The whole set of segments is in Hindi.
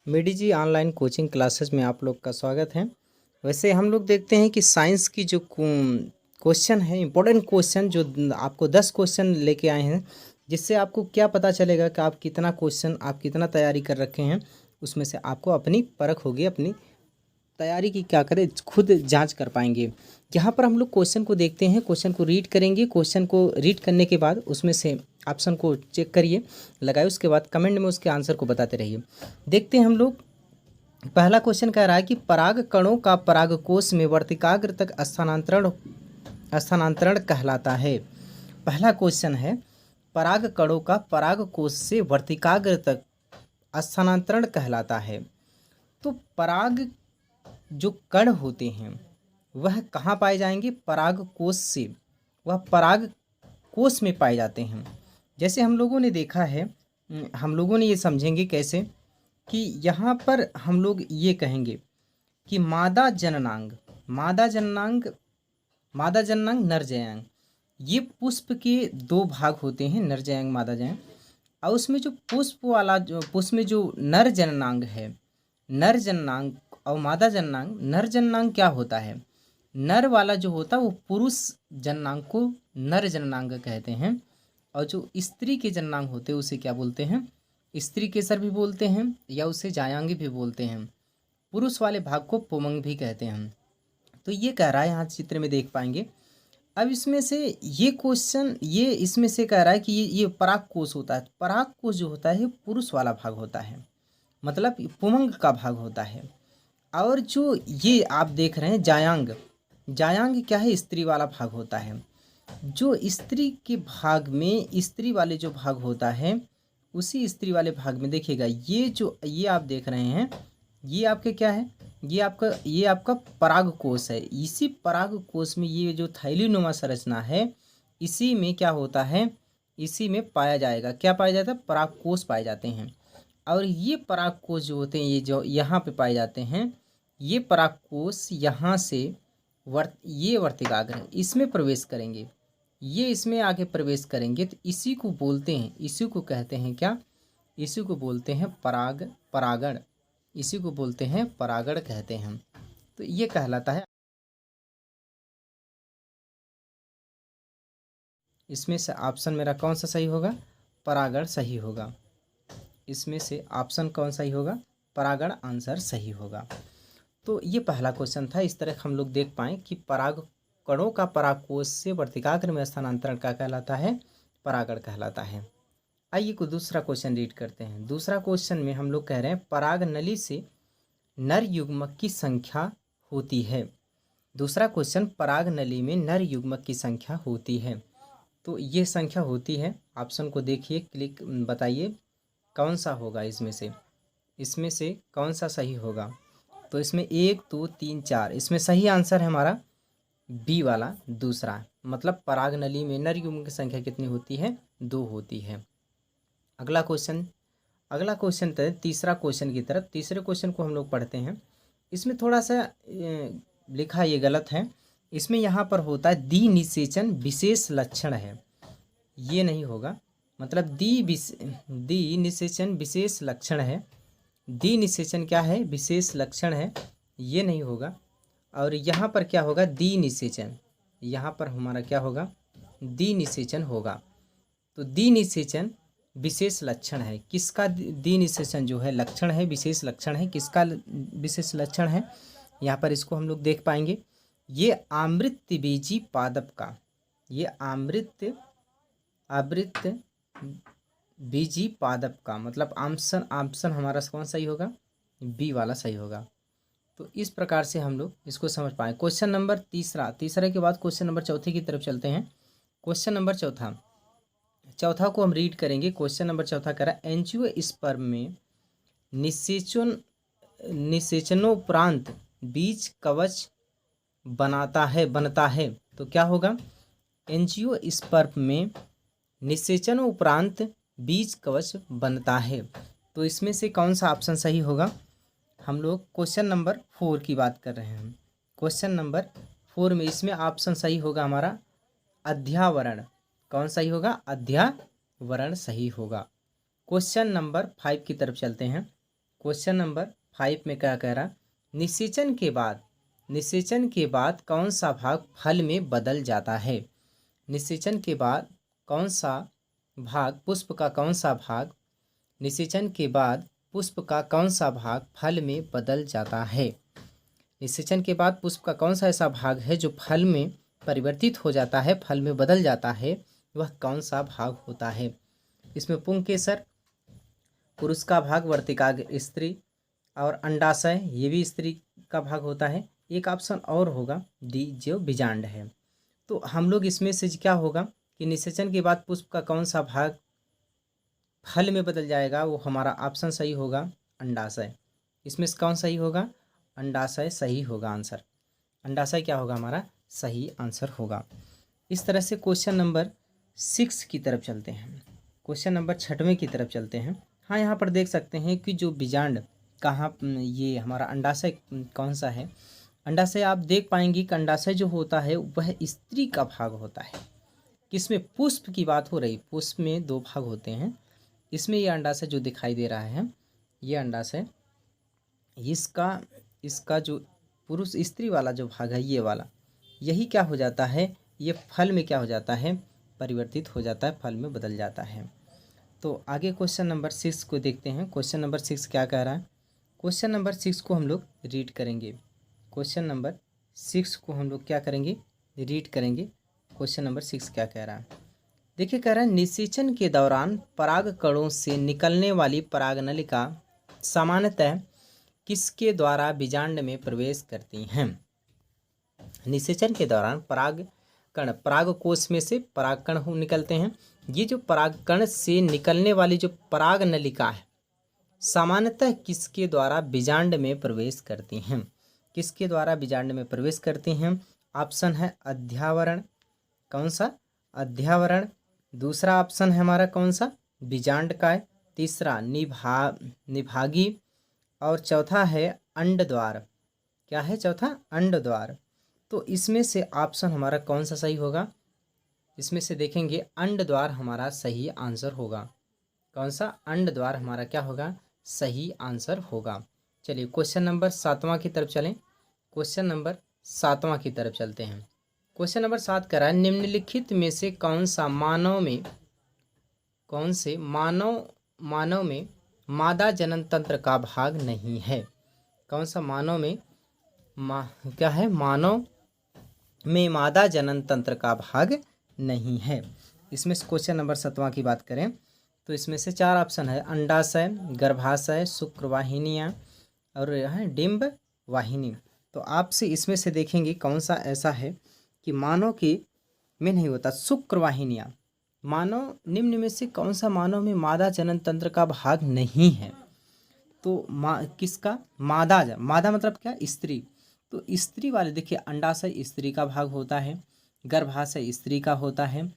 मेडी जी ऑनलाइन कोचिंग क्लासेस में आप लोग का स्वागत है। वैसे हम लोग देखते हैं कि साइंस की जो क्वेश्चन है, इम्पोर्टेंट क्वेश्चन जो आपको 10 क्वेश्चन लेके आए हैं, जिससे आपको क्या पता चलेगा कि आप कितना तैयारी कर रखे हैं। उसमें से आपको अपनी परख होगी, अपनी तैयारी की क्या करें खुद जांच कर पाएंगे। यहाँ पर हम लोग क्वेश्चन को देखते हैं, क्वेश्चन को रीड करेंगे। क्वेश्चन को रीड करने के बाद उसमें से ऑप्शन को चेक करिए, लगाइए, उसके बाद कमेंट में उसके आंसर को बताते रहिए। देखते हैं हम लोग। पहला क्वेश्चन कह रहा है कि पराग कणों का परागकोश में वर्तिकाग्र तक स्थानांतरण स्थानांतरण कहलाता है। पहला क्वेश्चन है, पराग कणों का परागकोश से वर्तिकाग्र तक स्थानांतरण कहलाता है। तो पराग जो कण होते हैं वह कहाँ पाए जाएंगे? पराग कोश से, वह पराग कोश में पाए जाते हैं। जैसे हम लोगों ने देखा है, हम लोगों ने ये समझेंगे कैसे कि यहाँ पर हम लोग ये कहेंगे कि मादा जननांग नर जननांग, ये पुष्प के दो भाग होते हैं, नर जननांग मादा जननांग। और उसमें जो पुष्प में जो नर जननांग है, नर जननांग और मादा जननांग, नर जननांग क्या होता है? नर वाला जो होता है वो पुरुष जननांग को नर जननांग कहते हैं, और जो स्त्री के जननांग होते हैं उसे क्या बोलते हैं? स्त्री केसर भी बोलते हैं, या उसे जायांगी भी बोलते हैं। पुरुष वाले भाग को पुमंग भी कहते हैं। तो ये कह रहा है, यहाँ चित्र में देख पाएंगे। अब इसमें से ये क्वेश्चन, ये इसमें से कह रहा है कि ये पराग कोश होता है। पराग कोश जो होता है पुरुष वाला भाग होता है, मतलब पुमंग का भाग होता है। और जो ये आप देख रहे हैं जायांग, जायांग क्या है? स्त्री वाला भाग होता है। जो स्त्री के भाग में, स्त्री वाले जो भाग होता है, उसी स्त्री वाले भाग में देखिएगा, ये आप देख रहे हैं, ये आपके क्या है? ये आपका पराग कोश है। इसी पराग कोश में ये जो थैलीनुमा संरचना है, इसी में क्या होता है? इसी में पाया जाएगा, क्या पाया जाता है? पराग कोश पाए जाते हैं। और ये पराग कोश जो होते हैं, ये जो यहाँ पे पाए जाते हैं, ये पराग कोश यहाँ से ये वर्तिकाग्र है, इसमें प्रवेश करेंगे, ये इसमें आगे प्रवेश करेंगे, तो इसी को बोलते हैं, इसी को कहते हैं क्या? इसी को बोलते हैं परागण। इसी को बोलते हैं परागण कहते हैं। तो ये कहलाता है। इसमें से ऑप्शन मेरा कौन सा सही होगा? परागण सही होगा। इसमें से ऑप्शन कौन सही होगा? परागण आंसर सही होगा। तो ये पहला क्वेश्चन था। इस तरह हम लोग देख पाएँ कि पराग कणों का परागकोश से वर्तिकाग्र में स्थानांतरण का कहलाता है? परागण कहलाता है। आइए को दूसरा क्वेश्चन रीड करते हैं। दूसरा क्वेश्चन में हम लोग कह रहे हैं पराग नली से नर युग्मक की संख्या होती है। दूसरा क्वेश्चन, पराग नली में नर युग्मक की संख्या होती है। तो ये संख्या होती है, ऑप्शन को देखिए, क्लिक बताइए कौन सा होगा इसमें से कौन सा सही होगा? तो इसमें 1 2 3 4, इसमें सही आंसर है हमारा बी वाला, दूसरा। मतलब पराग नली में नर युग्म की संख्या कितनी होती है? 2 होती है। अगला क्वेश्चन तीसरा क्वेश्चन की तरफ। तीसरे क्वेश्चन को हम लोग पढ़ते हैं। इसमें थोड़ा सा लिखा ये गलत है। इसमें यहाँ पर होता है दी निषेचन विशेष लक्षण है, ये नहीं होगा। मतलब दी निषेचन विशेष लक्षण है। दी निषेचन क्या है? विशेष लक्षण है, ये नहीं होगा। और यहाँ पर क्या होगा? दी निषेचन, यहाँ पर हमारा क्या होगा? दी निषेचन होगा। तो दी निषेचन विशेष लक्षण है, किसका? दी निषेचन जो है लक्षण है, विशेष लक्षण है, किसका विशेष लक्षण है? यहाँ पर इसको हम लोग देख पाएंगे, ये आमृतबीजी पादप का, ये आवृत बीजी पादप का, मतलब ऑप्शन हमारा कौन सही होगा? बी वाला सही होगा। तो इस प्रकार से हम लोग इसको समझ पाए। क्वेश्चन नंबर तीसरे के बाद क्वेश्चन नंबर चौथे की तरफ चलते हैं। क्वेश्चन नंबर चौथा को हम रीड करेंगे। क्वेश्चन नंबर चौथा कह रहा है एंजियोस्पर्म में निषेचनोपरांत बीज कवच बनता है। तो क्या होगा? एंजियोस्पर्म में निषेचन उपरांत बीज कवच बनता है। तो इसमें से कौन सा ऑप्शन सही होगा? हम लोग क्वेश्चन नंबर 4 की बात कर रहे हैं। क्वेश्चन नंबर 4 में इसमें ऑप्शन सही होगा हमारा अध्यावरण। कौन सही होगा? अध्यावरण सही होगा। क्वेश्चन नंबर 5 की तरफ चलते हैं। क्वेश्चन नंबर 5 में क्या कह रहा, निषेचन के बाद कौन सा भाग फल में बदल जाता है। निषेचन के बाद कौन सा भाग, पुष्प का कौन सा भाग, निषेचन के बाद पुष्प का कौन सा भाग फल में बदल जाता है। निषेचन के बाद पुष्प का कौन सा ऐसा भाग है जो फल में परिवर्तित हो जाता है, फल में बदल जाता है, वह कौन सा भाग होता है। इसमें पुंकेसर पुरुष का भाग, वर्तिकाग्र स्त्री, और अंडाशय ये भी स्त्री का भाग होता है। एक ऑप्शन और होगा डी जो बीजांड है। तो हम लोग इसमें से क्या होगा कि निषेचन के बाद पुष्प का कौन सा भाग फल में बदल जाएगा, वो हमारा ऑप्शन सही होगा अंडाशय। इसमें से कौन सही होगा, अंडाशय सही होगा आंसर। अंडाशय क्या होगा, हमारा सही आंसर होगा। इस तरह से क्वेश्चन नंबर 6 की तरफ चलते हैं। क्वेश्चन नंबर 6वें की तरफ चलते हैं। हाँ, यहाँ पर देख सकते हैं कि जो बीजांड कहाँ, ये हमारा अंडाशय कौन सा है। अंडाशय आप देख पाएंगे कि अंडाशय जो होता है वह स्त्री का भाग होता है। किसमें, पुष्प की बात हो रही, पुष्प में 2 भाग होते हैं। इसमें ये अंडाशय जो दिखाई दे रहा है, ये अंडाशय, इसका जो पुरुष स्त्री वाला जो भाग है, ये वाला, यही क्या हो जाता है, ये फल में क्या हो जाता है, परिवर्तित हो जाता है, फल में बदल जाता है। तो आगे क्वेश्चन नंबर 6 को देखते हैं। क्वेश्चन नंबर 6 क्या कह रहा है। क्वेश्चन नंबर 6 को हम लोग रीड करेंगे। क्वेश्चन नंबर 6 को हम लोग क्या करेंगे, रीड करेंगे। क्वेश्चन नंबर 6 क्या कह रहा है, देखिए कह रहा है, निषेचन के दौरान परागकणों से निकलने वाली परागनलिका सामान्यतः किसके द्वारा बीजांड में प्रवेश करती हैं। निषेचन के दौरान परागकोश में से परागकण निकलते हैं। ये जो परागकण से निकलने वाली जो परागनलिका है, सामान्यतः किसके द्वारा बीजांड में प्रवेश करती हैं, किसके द्वारा बीजांड में प्रवेश करती हैं। ऑप्शन है अध्यावरण, कौन सा, अध्यावरण। दूसरा ऑप्शन है हमारा कौन सा, बीजांड का है। तीसरा निभागी, और चौथा है अंडद्वार। क्या है चौथा, अंडद्वार। तो इसमें से ऑप्शन हमारा कौन सा सही होगा, इसमें से देखेंगे अंडद्वार हमारा सही आंसर होगा। कौन सा, अंडद्वार हमारा क्या होगा, सही आंसर होगा। चलिए क्वेश्चन नंबर 7वां की तरफ चलें। क्वेश्चन नंबर 7वां की तरफ चलते हैं। क्वेश्चन नंबर 7 कह रहा है, निम्नलिखित में से कौन से मानव में मादा जनन तंत्र का भाग नहीं है। कौन सा मानव में क्या है, मानव में मादा जनन तंत्र का भाग नहीं है। इसमें से क्वेश्चन नंबर 7वां की बात करें तो इसमें से 4 ऑप्शन है, अंडाशय, गर्भाशय, शुक्रवाहिनियाँ और है डिंब वाहिनी। तो आपसे इसमें से देखेंगे कौन सा ऐसा है कि मानव के में नहीं होता, शुक्रवाहिनियाँ। मानव निम्न में से कौन सा मानव में मादा जनन तंत्र का भाग नहीं है। तो किसका, मादा मतलब क्या, स्त्री। तो स्त्री वाले देखिए, अंडाशय स्त्री का भाग होता है, गर्भाशय स्त्री का होता है,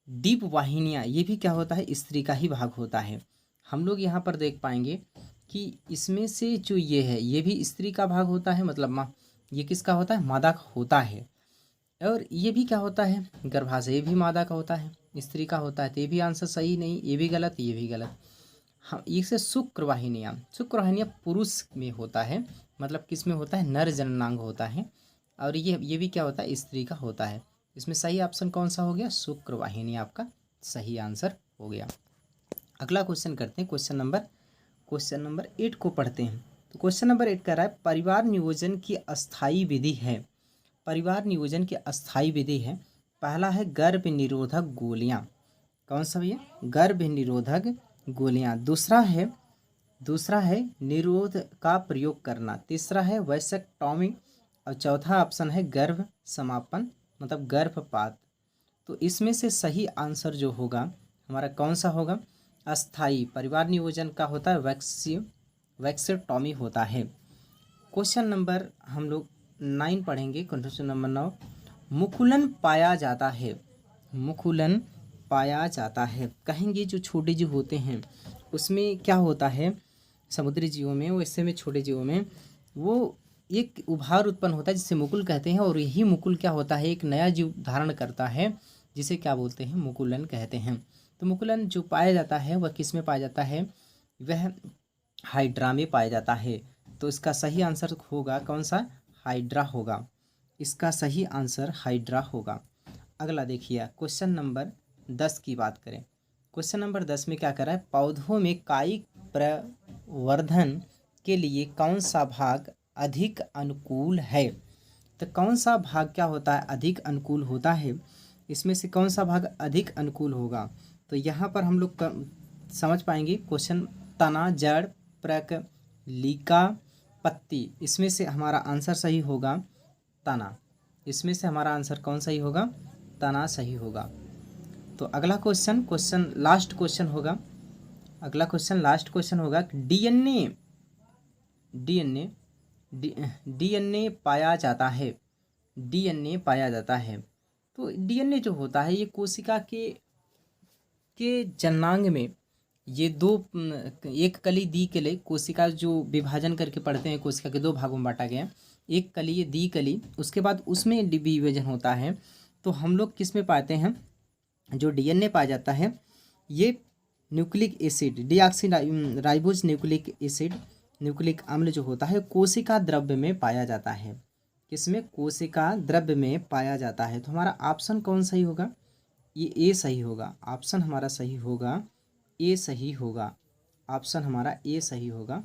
डीप वाहिनियाँ ये भी क्या होता है, स्त्री का ही भाग होता है। हम लोग यहाँ पर देख पाएंगे कि इसमें से जो ये है, ये भी स्त्री का भाग होता है, मतलब ये किसका होता है, मादा का होता है। और ये भी क्या होता है, गर्भाशय, ये भी मादा का होता है, स्त्री का होता है। तो ये भी आंसर सही नहीं, ये भी गलत, ये भी गलत। हाँ, इसे शुक्रवाहिनियाँ पुरुष में होता है, मतलब किस में होता है, नर जननांग होता है। और ये भी क्या होता है, स्त्री का होता है। इसमें सही ऑप्शन कौन सा हो गया, शुक्रवाहिनी आपका सही आंसर हो गया। अगला क्वेश्चन करते हैं, क्वेश्चन नंबर 8 को पढ़ते हैं। तो क्वेश्चन नंबर 8 कह रहा है, परिवार नियोजन की अस्थायी विधि है। परिवार नियोजन की अस्थायी विधि है, पहला है गर्भ निरोधक गोलियाँ। कौन सा भैया, गर्भ निरोधक गोलियाँ। दूसरा है निरोध का प्रयोग करना। तीसरा है वैसेक्टॉमी, और चौथा ऑप्शन है गर्भ समापन, मतलब गर्भपात। तो इसमें से सही आंसर जो होगा हमारा कौन सा होगा, अस्थाई परिवार नियोजन का होता है वैक्सेक्टॉमी होता है। क्वेश्चन नंबर हम लोग 9 पढ़ेंगे। क्वेश्चन नंबर 9, मुकुलन पाया जाता है। मुकुलन पाया जाता है, कहेंगे जो छोटे जीव होते हैं उसमें क्या होता है, समुद्री जीवों में, वैसे में छोटे जीवों में वो एक उभार उत्पन्न होता है जिसे मुकुल कहते हैं। और यही मुकुल क्या होता है, एक नया जीव धारण करता है जिसे क्या बोलते हैं, मुकुलन कहते हैं। तो मुकुलन जो पाया जाता है वह किस में पाया जाता है, वह हाइड्रा में पाया जाता है। तो इसका सही आंसर होगा कौन सा? हाइड्रा होगा। इसका सही आंसर हाइड्रा होगा। अगला देखिए क्वेश्चन नंबर 10 की बात करें। क्वेश्चन नंबर 10 में क्या कर रहा है? पौधों में कायिक प्रवर्धन के लिए कौन सा भाग अधिक अनुकूल है? तो कौन सा भाग क्या होता है? अधिक अनुकूल होता है। इसमें से कौन सा भाग अधिक अनुकूल होगा? तो यहाँ पर हम लोग समझ पाएंगे क्वेश्चन। तना, जड़, प्रकलिका, पत्ती, इसमें से हमारा आंसर सही होगा तना। इसमें से हमारा आंसर कौन सही होगा? तना सही होगा। तो अगला क्वेश्चन लास्ट क्वेश्चन होगा। अगला क्वेश्चन लास्ट क्वेश्चन होगा डीएनए डीएनए डीएनए पाया जाता है। डीएनए पाया जाता है। तो डीएनए जो होता है ये कोशिका के जननांग में ये दो एक कली दी कली कोशिका जो विभाजन करके पढ़ते हैं, कोशिका के दो भागों में बांटा गया। एक कली, ये दी कली, उसके बाद उसमें विभाजन होता है। तो हम लोग किस में पाते हैं? जो डीएनए पाया जाता है ये nucleic acid, deoxy ribose nucleic acid, nucleic अम्ल जो होता है कोशिका द्रव्य में पाया जाता है। किसमें? कोशिका द्रव्य में पाया जाता है। तो हमारा ऑप्शन कौन सही होगा? ये ए सही होगा। ऑप्शन हमारा सही होगा, ए सही होगा। ऑप्शन हमारा ए सही होगा।